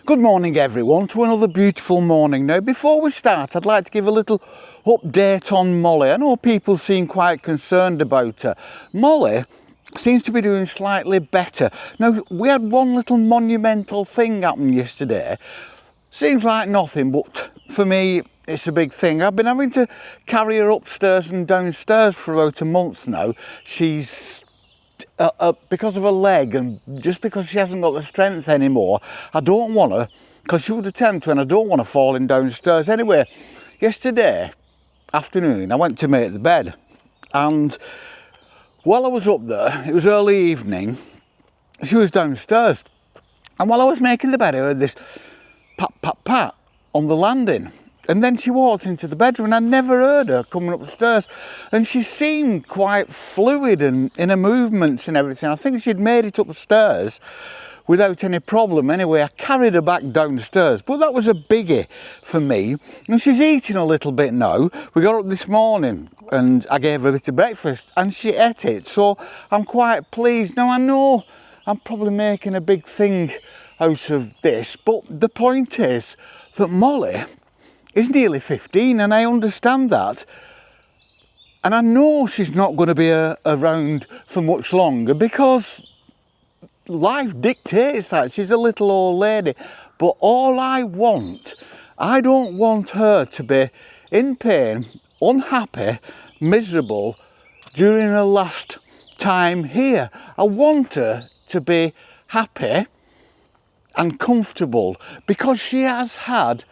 Good morning everyone, to another beautiful morning. Now before we start, I'd like to give a little update on Molly. I know people seem quite concerned about her. Molly seems to be doing slightly better. Now we had one little monumental thing happen yesterday. Seems like nothing, but for me it's a big thing. I've been having to carry her upstairs and downstairs for about a month now. She's because of her leg, and just because she hasn't got the strength anymore, I don't want her, because she would attempt to, and I don't want her falling downstairs. Anyway, yesterday afternoon I went to make the bed, and while I was up there, it was early evening, she was downstairs, and while I was making the bed I heard this pat pat pat on the landing. And then she walked into the bedroom, and I never heard her coming upstairs. And she seemed quite fluid and in her movements and everything. I think she'd made it upstairs without any problem. Anyway, I carried her back downstairs, but that was a biggie for me. And she's eating a little bit now. We got up this morning and I gave her a bit of breakfast and she ate it. So I'm quite pleased. Now I know I'm probably making a big thing out of this, but the point is that Molly is nearly 15, and I understand that, and I know she's not going to be around for much longer because life dictates that. She's a little old lady, but all I don't want her to be in pain, unhappy, miserable during her last time here. I want her to be happy and comfortable, because she has had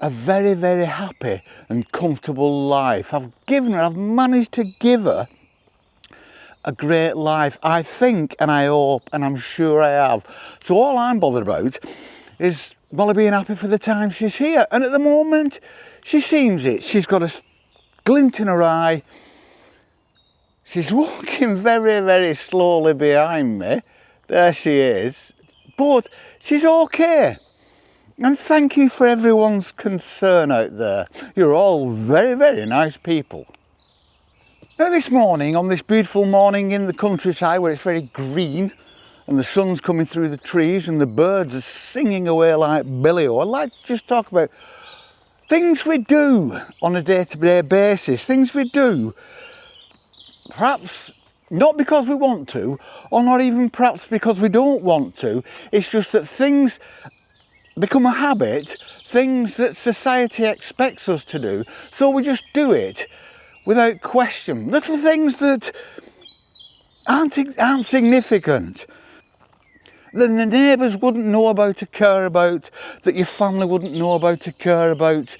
a very, very happy and comfortable life. I've managed to give her a great life, I think, and I hope, and I'm sure I have. So all I'm bothered about is Molly being happy for the time she's here. And at the moment, she seems it. She's got a glint in her eye. She's walking very, very slowly behind me. There she is. But she's okay. And thank you for everyone's concern out there. You're all very, very nice people. Now this morning, on this beautiful morning in the countryside where it's very green and the sun's coming through the trees and the birds are singing away like billy-o, I'd like to just talk about things we do on a day-to-day basis. Things we do, perhaps not because we want to, or not even perhaps because we don't want to. It's just that things become a habit, things that society expects us to do, so we just do it without question. Little things that aren't significant, that the neighbours wouldn't know about or care about, that your family wouldn't know about or care about,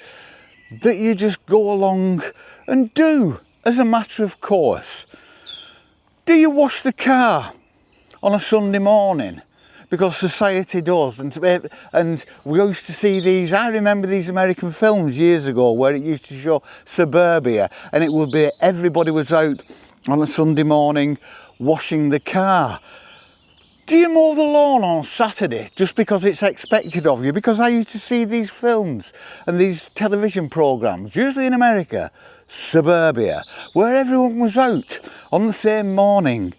that you just go along and do as a matter of course. Do you wash the car on a Sunday morning? Because society does, and we used to see these. I remember these American films years ago where it used to show suburbia, and it would be everybody was out on a Sunday morning washing the car. Do you mow the lawn on Saturday just because it's expected of you? Because I used to see these films and these television programmes, usually in America, suburbia, where everyone was out on the same morning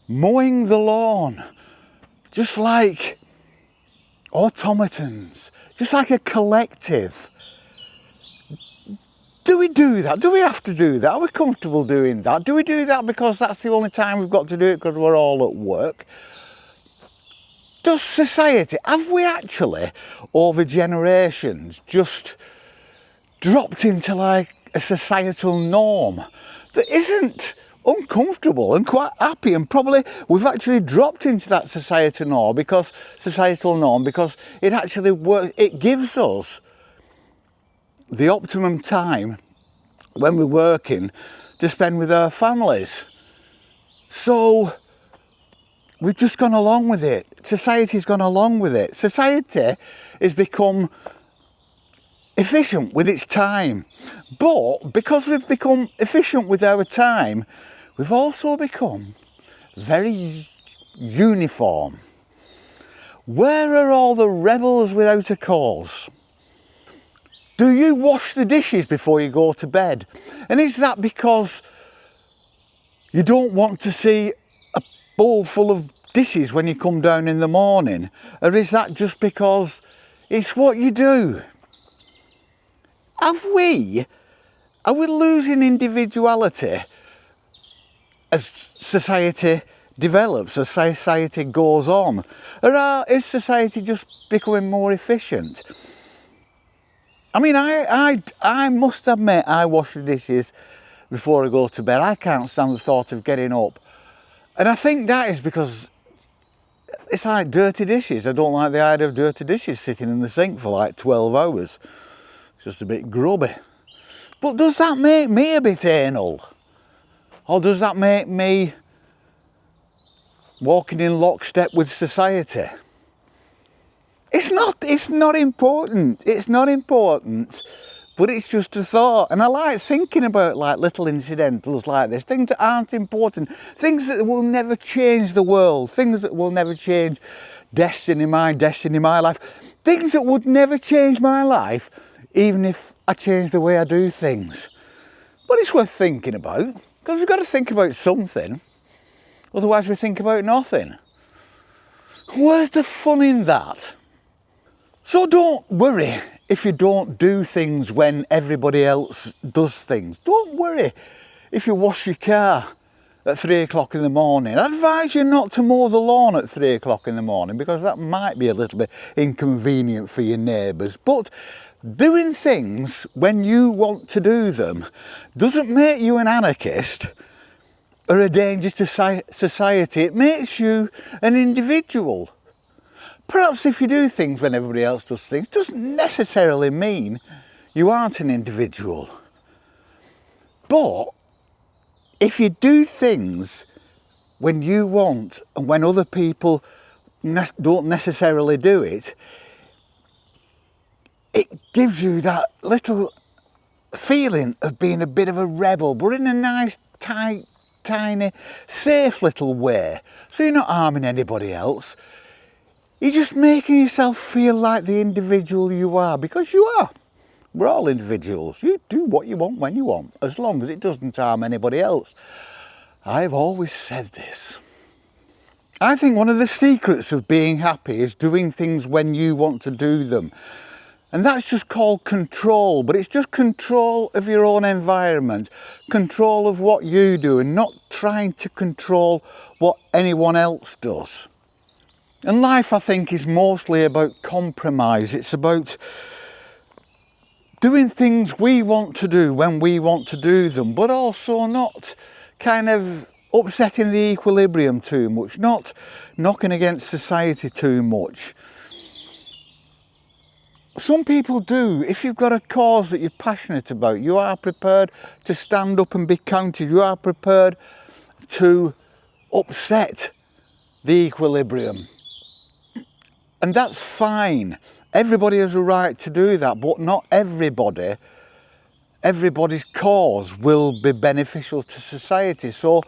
mowing the lawn, just like automatons, just like a collective. Do we do that? Do we have to do that? Are we comfortable doing that? Do we do that because that's the only time we've got to do it because we're all at work? Does society, have we actually, over generations, just dropped into like a societal norm that isn't uncomfortable and quite happy, and probably we've actually dropped into that societal norm because it actually works. It gives us the optimum time when we're working to spend with our families. So we've just gone along with it. Society's gone along with it. Society has become efficient with its time, but because we've become efficient with our time, we've also become very uniform. Where are all the rebels without a cause? Do you wash the dishes before you go to bed? And is that because you don't want to see bowl full of dishes when you come down in the morning? Or is that just because It's what you do. Are we losing individuality as society develops, as society goes on? Or is society just becoming more efficient? I mean, I must admit, I wash the dishes before I go to bed. I can't stand the thought of getting up. And I think that is because it's like dirty dishes. I don't like the idea of dirty dishes sitting in the sink for like 12 hours. It's just a bit grubby. But does that make me a bit anal? Or does that make me walking in lockstep with society? It's not important. It's not important. But it's just a thought. And I like thinking about like little incidentals like this. Things that aren't important. Things that will never change the world. Things that will never change destiny, my life. Things that would never change my life, even if I change the way I do things. But it's worth thinking about. Because we've got to think about something. Otherwise we think about nothing. Where's the fun in that? So don't worry if you don't do things when everybody else does things. Don't worry if you wash your car at 3 o'clock in the morning. I advise you not to mow the lawn at 3 o'clock in the morning because that might be a little bit inconvenient for your neighbours. But doing things when you want to do them doesn't make you an anarchist or a danger to society. It makes you an individual. Perhaps if you do things when everybody else does things, doesn't necessarily mean you aren't an individual. But if you do things when you want and when other people don't necessarily do it, it gives you that little feeling of being a bit of a rebel, but in a nice, tight, tiny, safe little way. So you're not harming anybody else. You're just making yourself feel like the individual you are, because you are. We're all individuals. You do what you want when you want, as long as it doesn't harm anybody else. I've always said this. I think one of the secrets of being happy is doing things when you want to do them. And that's just called control, but it's just control of your own environment, control of what you do, and not trying to control what anyone else does. And life, I think, is mostly about compromise. It's about doing things we want to do when we want to do them, but also not kind of upsetting the equilibrium too much, not knocking against society too much. Some people do. If you've got a cause that you're passionate about, you are prepared to stand up and be counted. You are prepared to upset the equilibrium. And that's fine. Everybody has a right to do that, but not everybody's cause will be beneficial to society. So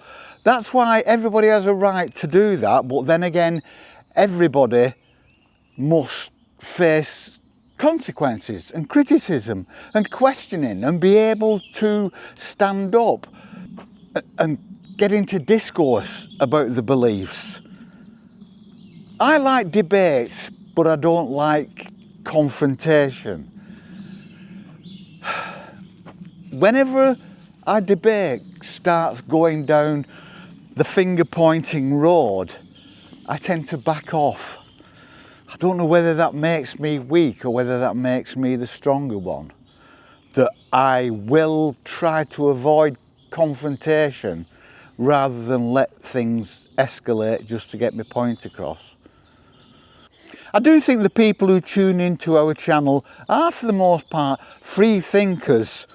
that's why everybody has a right to do that, but then again, everybody must face consequences and criticism and questioning and be able to stand up and get into discourse about the beliefs. I like debates, but I don't like confrontation. Whenever a debate starts going down the finger pointing road, I tend to back off. I don't know whether that makes me weak or whether that makes me the stronger one. That I will try to avoid confrontation rather than let things escalate just to get my point across. I do think the people who tune into our channel are, for the most part, free thinkers,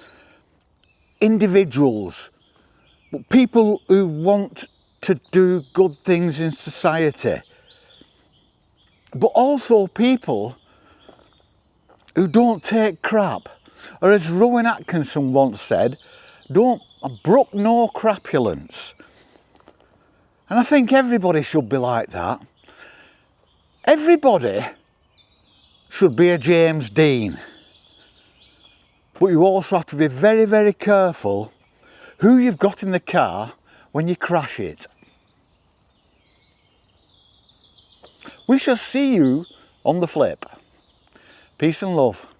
individuals, but people who want to do good things in society, but also people who don't take crap, or as Rowan Atkinson once said, don't brook no crapulence. And I think everybody should be like that. Everybody should be a James Dean. But you also have to be very, very careful who you've got in the car when you crash it. We shall see you on the flip. Peace and love.